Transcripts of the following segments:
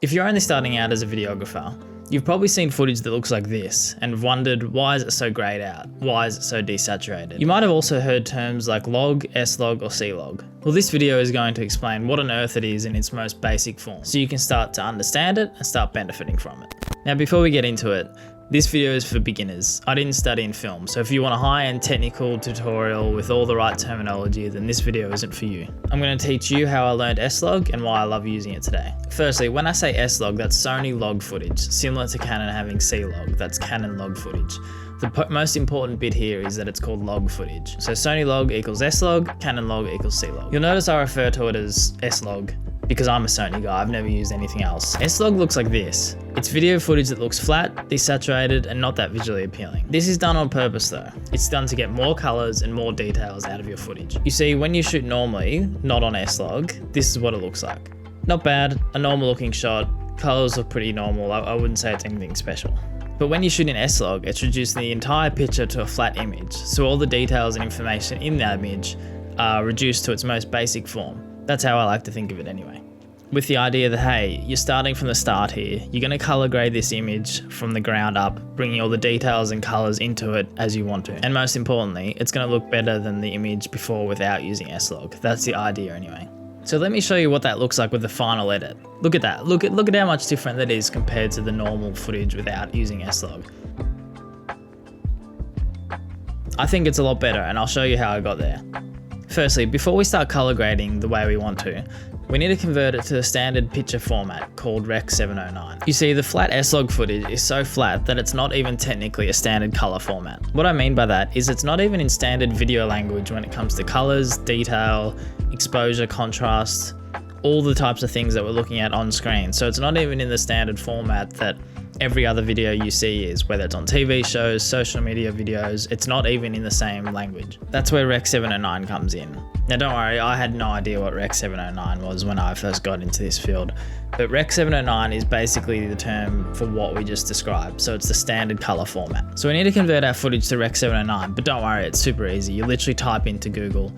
If you're only starting out as a videographer, you've probably seen footage that looks like this and wondered, why is it so grayed out? Why is it so desaturated? You might have also heard terms like log, S-log or C-log. Well, this video is going to explain what on earth it is in its most basic form, so you can start to understand it and start benefiting from it. Now, before we get into it, this video is for beginners. I didn't study in film, so if you want a high-end technical tutorial with all the right terminology, then this video isn't for you. I'm going to teach you how I learned S-log and why I love using it today. Firstly, when I say S-log, that's Sony log footage, similar to Canon having C-log, that's Canon log footage. The most important bit here is that it's called log footage. So Sony log equals S-log, Canon log equals C-log. You'll notice I refer to it as S-log because I'm a Sony guy, I've never used anything else. S-log looks like this. It's video footage that looks flat, desaturated, and not that visually appealing. This is done on purpose though. It's done to get more colors and more details out of your footage. You see, when you shoot normally, not on S-log, this is what it looks like. Not bad, a normal looking shot, colors look pretty normal, I wouldn't say it's anything special. But when you shoot in S-log, it's reducing the entire picture to a flat image, so all the details and information in that image are reduced to its most basic form. That's how I like to think of it anyway. With the idea that, hey, you're starting from the start here, you're going to color grade this image from the ground up, bringing all the details and colors into it as you want to. And most importantly, it's going to look better than the image before without using S-log. That's the idea anyway. So let me show you what that looks like with the final edit. Look at that. Look at how much different that is compared to the normal footage without using S-log. I think it's a lot better, and I'll show you how I got there. Firstly, before we start color grading the way we want to, we need to convert it to the standard picture format called Rec 709. You see, the flat S-log footage is so flat that it's not even technically a standard color format. What I mean by that is it's not even in standard video language when it comes to colors, detail, exposure, contrast, all the types of things that we're looking at on screen. So it's not even in the standard format that every other video you see is, whether it's on TV shows, social media videos, it's not even in the same language. That's where Rec 709 comes in. Now don't worry, I had no idea what Rec 709 was when I first got into this field, but Rec 709 is basically the term for what we just described, so it's the standard color format. So we need to convert our footage to Rec 709, but don't worry, it's super easy. You literally type into Google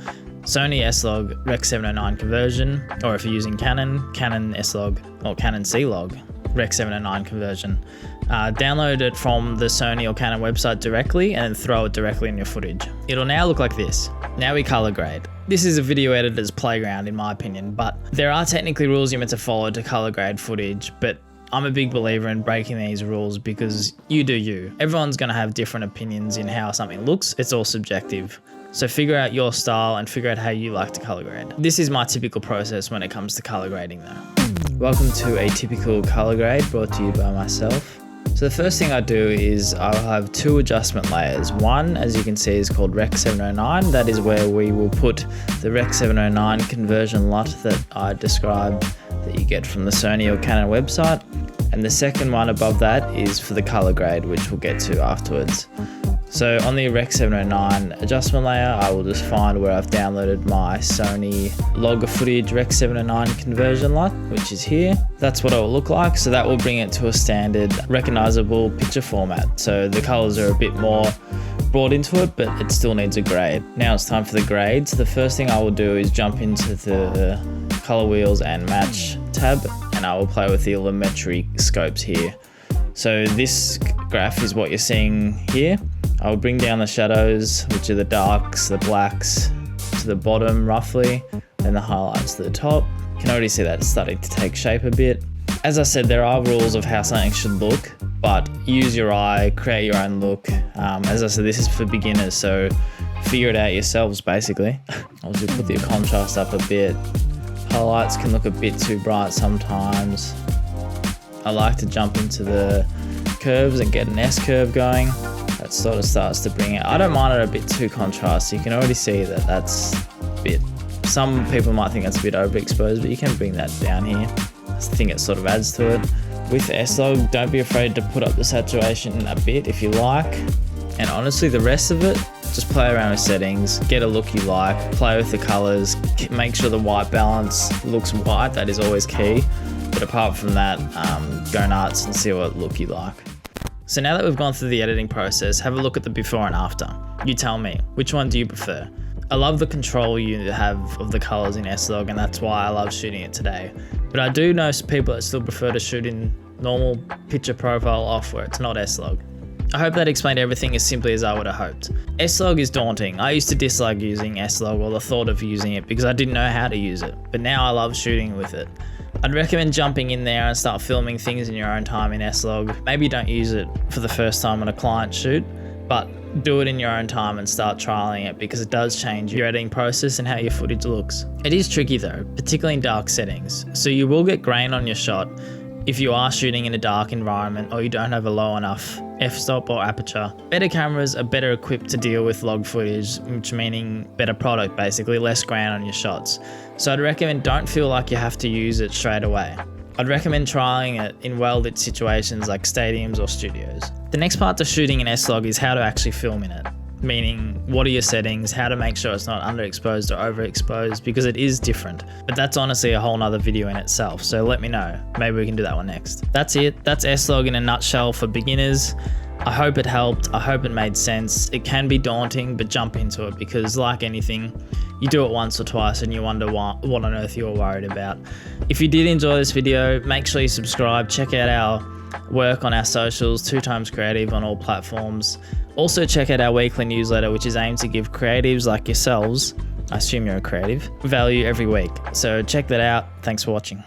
Sony S-log Rec 709 conversion, or if you're using Canon, Canon S-log or Canon C-log Rec 709 conversion. Download it from the Sony or Canon website directly and then throw it directly in your footage. It'll now look like this. Now we color grade. This is a video editor's playground in my opinion, but there are technically rules you're meant to follow to color grade footage, but I'm a big believer in breaking these rules because you do you. Everyone's gonna have different opinions in how something looks, it's all subjective. So figure out your style and figure out how you like to color grade. This is my typical process when it comes to color grading though. Welcome to a typical color grade brought to you by myself. So the first thing I do is I'll have two adjustment layers. One, as you can see, is called Rec 709. That is where we will put the Rec 709 conversion LUT that I described that you get from the Sony or Canon website. And the second one above that is for the color grade, which we'll get to afterwards. So on the Rec 709 adjustment layer, I will just find where I've downloaded my Sony log footage Rec 709 conversion LUT, which is here. That's what it will look like. So that will bring it to a standard recognizable picture format. So the colors are a bit more brought into it, but it still needs a grade. Now it's time for the grades. The first thing I will do is jump into the color wheels and match tab, and I will play with the allometric scopes here. So this graph is what you're seeing here. I'll bring down the shadows, which are the darks, the blacks, to the bottom roughly, and the highlights to the top. You can already see that it's starting to take shape a bit. As I said, there are rules of how something should look, but use your eye, create your own look. As I said, this is for beginners, so figure it out yourselves basically. Obviously put the contrast up a bit. Highlights can look a bit too bright sometimes. I like to jump into the curves and get an S-curve going. That sort of starts to bring it. I don't mind it a bit too contrasty. You can already see that that's a bit, some people might think that's a bit overexposed, but you can bring that down here. I think it sort of adds to it. With S-log, don't be afraid to put up the saturation a bit if you like. And honestly, the rest of it, just play around with settings, get a look you like, play with the colors, make sure the white balance looks white, that is always key. But apart from that, go nuts and see what look you like. So now that we've gone through the editing process, have a look at the before and after. You tell me, which one do you prefer? I love the control you have of the colors in S-Log, and that's why I love shooting it today. But I do know some people that still prefer to shoot in normal picture profile off where it's not S-Log. I hope that explained everything as simply as I would have hoped. S-Log is daunting. I used to dislike using S-Log or the thought of using it because I didn't know how to use it, but now I love shooting with it. I'd recommend jumping in there and start filming things in your own time in S-Log. Maybe don't use it for the first time on a client shoot, but do it in your own time and start trialing it because it does change your editing process and how your footage looks. It is tricky though, particularly in dark settings, so you will get grain on your shot if you are shooting in a dark environment or you don't have a low enough f-stop or aperture. Better cameras are better equipped to deal with log footage, which meaning better product basically, less grain on your shots. So I'd recommend don't feel like you have to use it straight away. I'd recommend trying it in well-lit situations like stadiums or studios. The next part to shooting in S-Log is how to actually film in it. Meaning, what are your settings, how to make sure it's not underexposed or overexposed, because it is different. But that's honestly a whole nother video in itself, so let me know. Maybe we can do that one next. That's it. That's S-Log in a nutshell for beginners. I hope it helped. I hope it made sense. It can be daunting, but jump into it because like anything, you do it once or twice and you wonder what on earth you're worried about. If you did enjoy this video, make sure you subscribe. Check out our work on our socials, 2Times Creative on all platforms. Also check out our weekly newsletter, which is aimed to give creatives like yourselves, I assume you're a creative, value every week. So check that out. Thanks for watching.